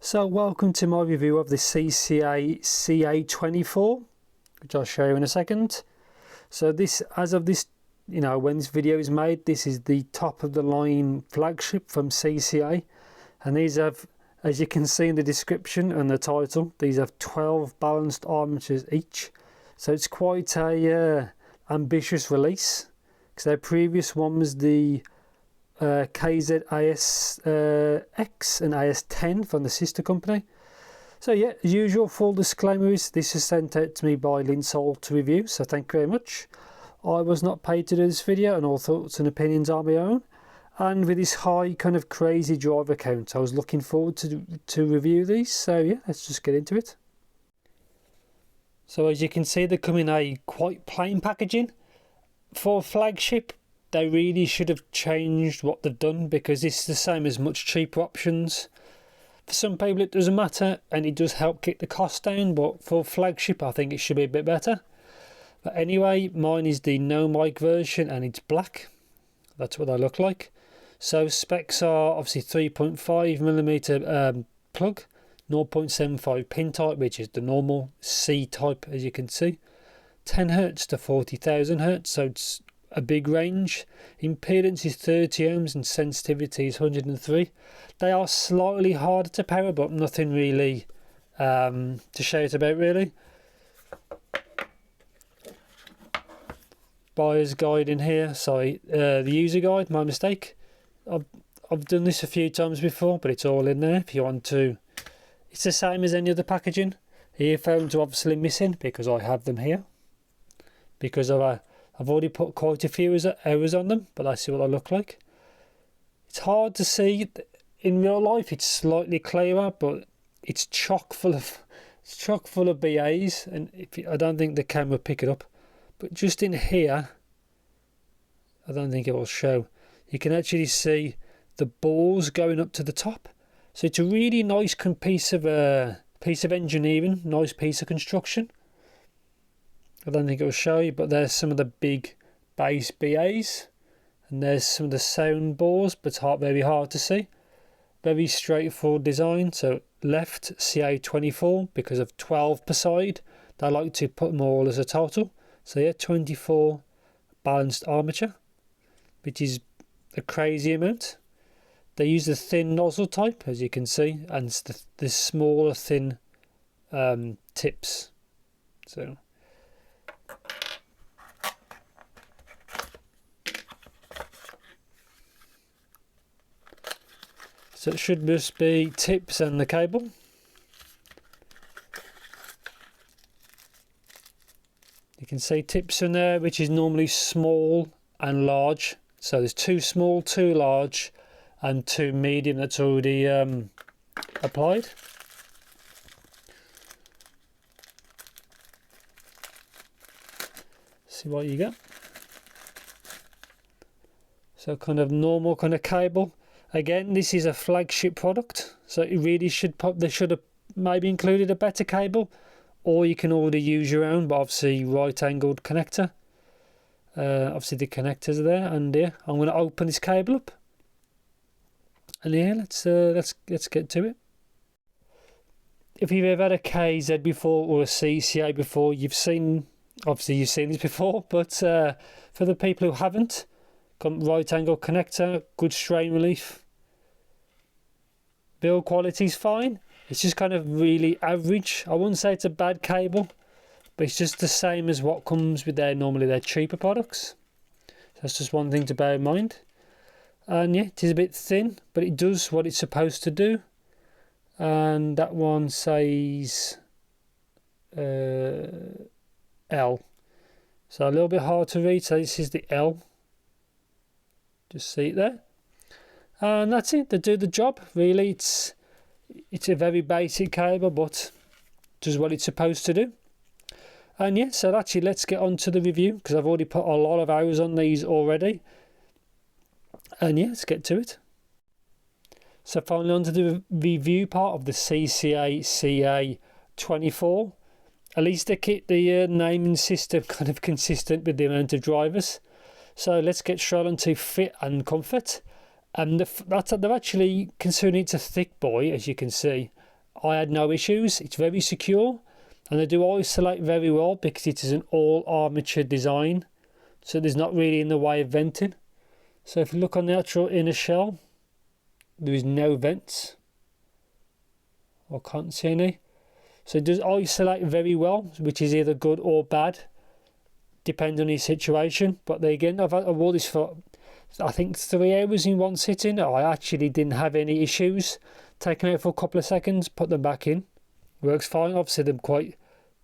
So welcome to my review of the CCA CA24, which I'll show you in a second. So this, as of this, when this video is made, this is the top of the line flagship from CCA, and these have, as you can see in the description and the title, these have 12 balanced armatures each. So it's quite a ambitious release, because their previous one was the KZ AST and AS10 from the sister company. So yeah, as usual, full disclaimer is this is sent out to me by Linsol to review, so thank you very much. I was not paid to do this video, and all thoughts and opinions are my own. And with this high kind of crazy driver count, I was looking forward to review these. So yeah, let's just get into it. So as you can see, they come in a quite plain packaging. For flagship, they really should have changed what they've done, because it's the same as much cheaper options. For some people it doesn't matter, and it does help keep the cost down, but for flagship I think it should be a bit better. But anyway, mine is the no mic version and it's black. That's what they look like. So specs are obviously 3.5mm plug, 0.75 pin type, which is the normal C type, as you can see, 10Hz to 40,000Hz, so it's a big range. Impedance is 30 ohms and sensitivity is 103. They are slightly harder to power, but nothing really to shout about really. Buyer's guide in here, sorry, the user guide, my mistake. I've done this a few times before, but it's all in there if you want to. It's the same as any other packaging. Earphones are obviously missing because I have them here, because I've already put quite a few hours on them, but I see what they look like. It's hard to see in real life. It's slightly clearer, but it's chock full of BAs, and I don't think the camera will pick it up. But just in here, I don't think it will show. You can actually see the balls going up to the top. So it's a really nice piece of engineering, nice piece of construction. I don't think it will show you, but there's some of the big base BAs, and there's some of the sound bores, but it's very hard to see. Very straightforward design. So left CA24, because of 12 per side, they like to put them all as a total. So yeah, 24 balanced armature, which is a crazy amount. They use the thin nozzle type, as you can see, and the smaller thin tips. So it should just be tips and the cable. You can see tips in there, which is normally small and large. So there's 2 small, 2 large, and 2 medium that's already applied. See what you get. So kind of normal kind of cable. Again, this is a flagship product, so it really they should have maybe included a better cable, or you can already use your own, but obviously right angled connector. Obviously the connectors are there, and yeah, I'm going to open this cable up, and yeah, let's get to it. If you've ever had a KZ before or a CCA before, you've seen this before, but for the people who haven't, got right angle connector, good strain relief. Build quality is fine. It's just kind of really average. I wouldn't say it's a bad cable, but it's just the same as what comes with normally their cheaper products. So that's just one thing to bear in mind. And yeah, it is a bit thin, but it does what it's supposed to do. And that one says L. So a little bit hard to read. So this is the L. Just see it there. And that's it. They do the job. Really, it's a very basic cable, but does what it's supposed to do. And yeah, so actually let's get on to the review, because I've already put a lot of hours on these already. And yeah, let's get to it. So finally on to the review part of the CCA CA24. At least they keep the naming system kind of consistent with the amount of drivers. So let's get straight on to fit and comfort. And they're actually, considering it's a thick boy, as you can see, I had no issues. It's very secure, and they do isolate very well because it is an all armature design, so there's not really in the way of venting. So if you look on the actual inner shell, there is no vents. I can't see any. So it does isolate very well, which is either good or bad, depends on your situation. But then again, I wore this for I think 3 hours in one sitting. I actually didn't have any issues. Taking it out for a couple of seconds, put them back in. Works fine. Obviously they're quite,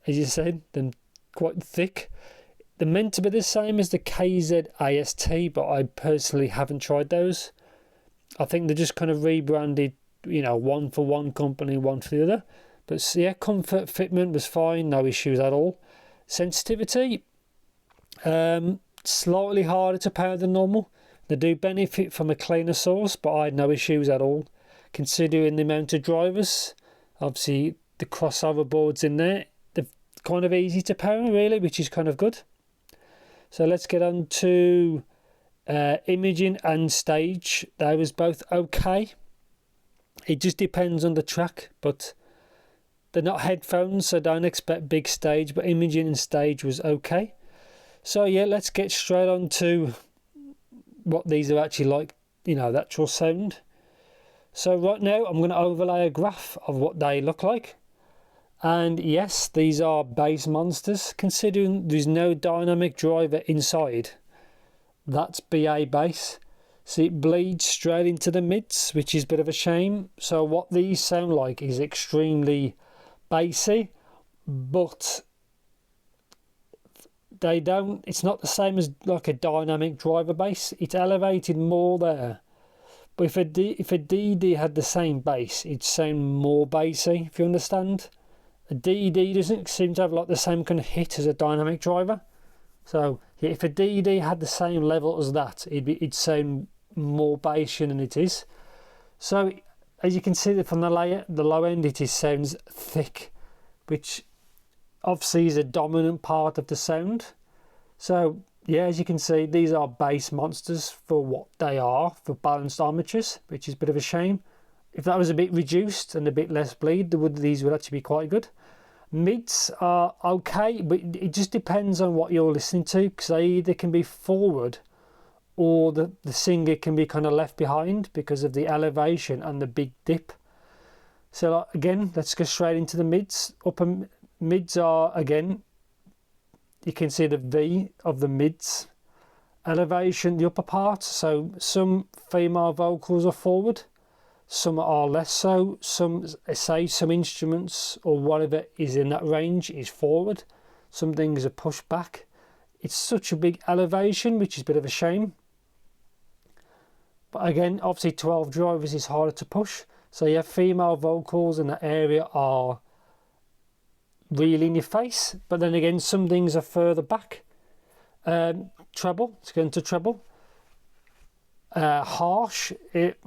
as you said, they're quite thick. They're meant to be the same as the KZ AST, but I personally haven't tried those. I think they're just kind of rebranded, you know, one for one company, one for the other. But yeah, comfort, fitment was fine, no issues at all. Sensitivity, slightly harder to power than normal. They do benefit from a cleaner source, but I had no issues at all. Considering the amount of drivers, obviously the crossover boards in there, they're kind of easy to power really, which is kind of good. So let's get on to imaging and stage. They was both okay. It just depends on the track, but they're not headphones, so don't expect big stage, but imaging and stage was okay. So yeah, let's get straight on to what these are actually like, you know, the actual sound. So right now I'm going to overlay a graph of what they look like. And yes, these are bass monsters, considering there's no dynamic driver inside. That's BA bass. So it bleeds straight into the mids, which is a bit of a shame. So what these sound like is extremely bassy, but they don't, it's not the same as like a dynamic driver bass. It's elevated more there. But if a DD had the same bass, it'd sound more bassy, if you understand. A DD doesn't seem to have like the same kind of hit as a dynamic driver. So yeah, if a DD had the same level as that, it'd sound more bassier than it is. So as you can see from the low end, it sounds thick, which obviously is a dominant part of the sound. So yeah, as you can see, these are bass monsters for what they are, for balanced armatures, which is a bit of a shame. If that was a bit reduced and a bit less bleed, these would actually be quite good. Mids are okay, but it just depends on what you're listening to, because they either can be forward or the singer can be kind of left behind because of the elevation and the big dip. So again, let's go straight into the mids. Upper mids are, again, you can see the V of the mids. Elevation, the upper part, so some female vocals are forward, some are less so. Some instruments or whatever is in that range is forward, some things are pushed back. It's such a big elevation, which is a bit of a shame. But again, obviously 12 drivers is harder to push, so yeah, female vocals in that area are really in your face. But then again, some things are further back. Treble, let's get into treble. Harsh, it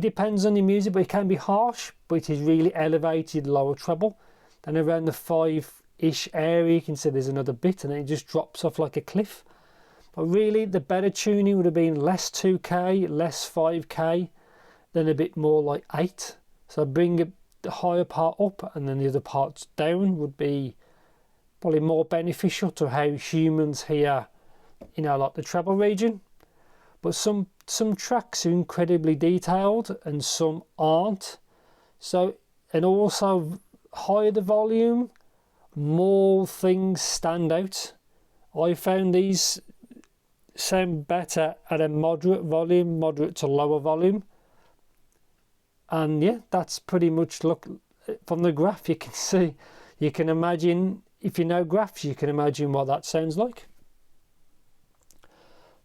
depends on the music, but it can be harsh, but it is really elevated lower treble. Then around the 5-ish area, you can see there's another bit, and then it just drops off like a cliff. But really, the better tuning would have been less 2K, less 5K, then a bit more like 8. So bring the higher part up, and then the other parts down would be probably more beneficial to how humans hear, you know, like the treble region. But some tracks are incredibly detailed and some aren't. So, and also higher the volume, more things stand out. I found these sound better at a moderate volume, moderate to lower volume. And yeah, that's pretty much, look from the graph, you can see, you can imagine, if you know graphs, you can imagine what that sounds like.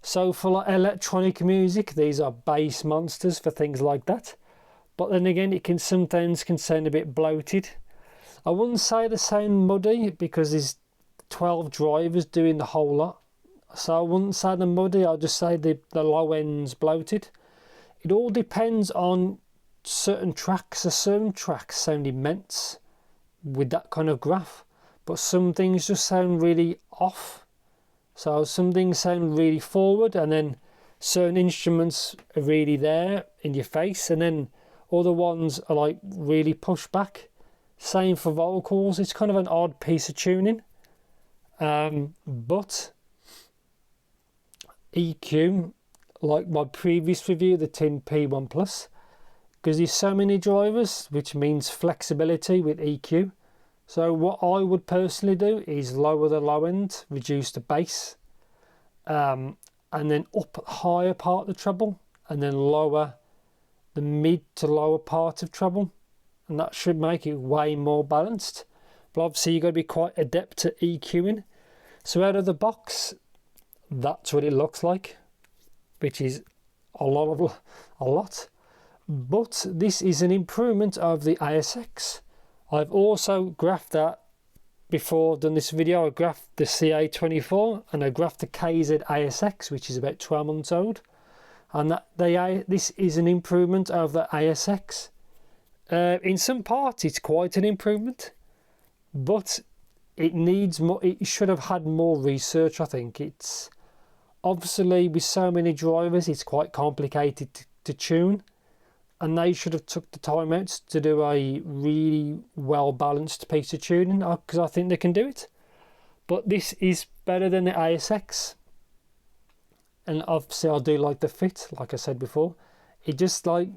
So for like electronic music, these are bass monsters for things like that. But then again, it can sometimes sound a bit bloated. I wouldn't say they sound muddy because there's 12 drivers doing the whole lot. So I wouldn't say they're muddy, I'll just say the low end's bloated. It all depends on certain tracks. So certain tracks sound immense with that kind of graph, but some things just sound really off. So some things sound really forward, and then certain instruments are really there in your face, and then Other ones are like really pushed back. Same for vocals. It's kind of an odd piece of tuning. But EQ, like my previous review, the Tin P1 Plus, because there's so many drivers, which means flexibility with EQ. So what I would personally do is lower the low end, reduce the bass, and then up higher part of the treble, and then lower the mid to lower part of treble, and that should make it way more balanced. But obviously you've got to be quite adept at EQing. So out of the box, that's what it looks like, which is a lot. But this is an improvement of the ASX. I've also graphed that before I've done this video. I graphed the CA24 and I graphed the KZ ASX, which is about 12 months old. And this is an improvement of the ASX. In some parts, it's quite an improvement, but it needs more. It should have had more research. I think it's obviously with so many drivers, it's quite complicated to tune. And they should have took the time out to do a really well balanced piece of tuning, because I think they can do it. But this is better than the ASX. And obviously I do like the fit, like I said before. It just like,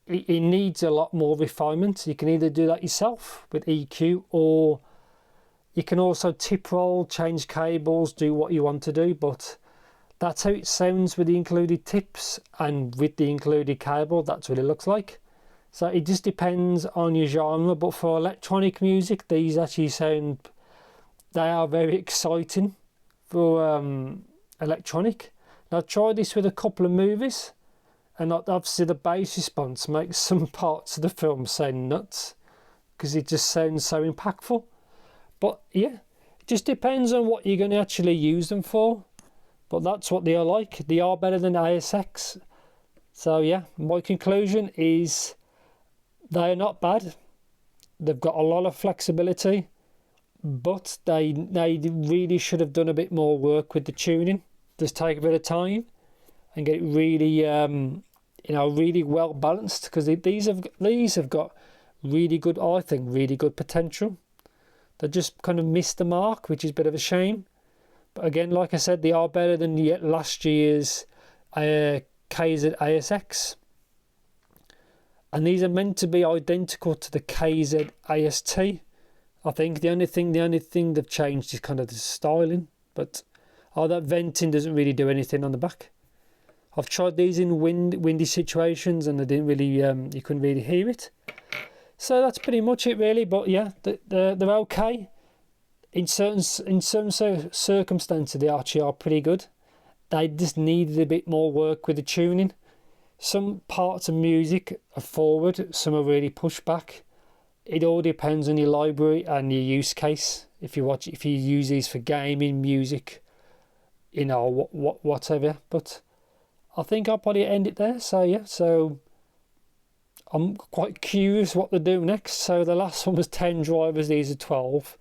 it needs a lot more refinement. You can either do that yourself with EQ, or you can also tip roll, change cables, do what you want to do. But that's how it sounds with the included tips, and with the included cable, that's what it looks like. So it just depends on your genre, but for electronic music, these actually sound, they are very exciting for electronic. Now I've tried this with a couple of movies, and obviously the bass response makes some parts of the film sound nuts, because it just sounds so impactful. But yeah, it just depends on what you're going to actually use them for. But that's what they are like. They are better than ASX. So yeah, my conclusion is they are not bad. They've got a lot of flexibility, but they really should have done a bit more work with the tuning. Just take a bit of time and get it really, really well balanced, because these have got really good, I think, really good potential. They just kind of missed the mark, which is a bit of a shame. But again, like I said, they are better than last year's KZ ASX. And these are meant to be identical to the KZ AST. I think the only thing they've changed is kind of the styling. But that venting doesn't really do anything on the back. I've tried these in windy situations, and they didn't really, you couldn't really hear it. So that's pretty much it really. But yeah, they're okay. In some circumstances, they actually are pretty good. They just needed a bit more work with the tuning. Some parts of music are forward, some are really pushed back. It all depends on your library and your use case. If you use these for gaming, music, whatever. But I think I'll probably end it there. So yeah, so I'm quite curious what they do next. So the last one was 10 drivers, these are 12.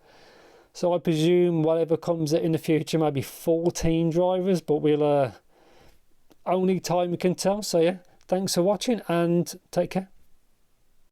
So I presume whatever comes in the future, maybe 14 drivers, but we'll only time can tell. So yeah, thanks for watching and take care.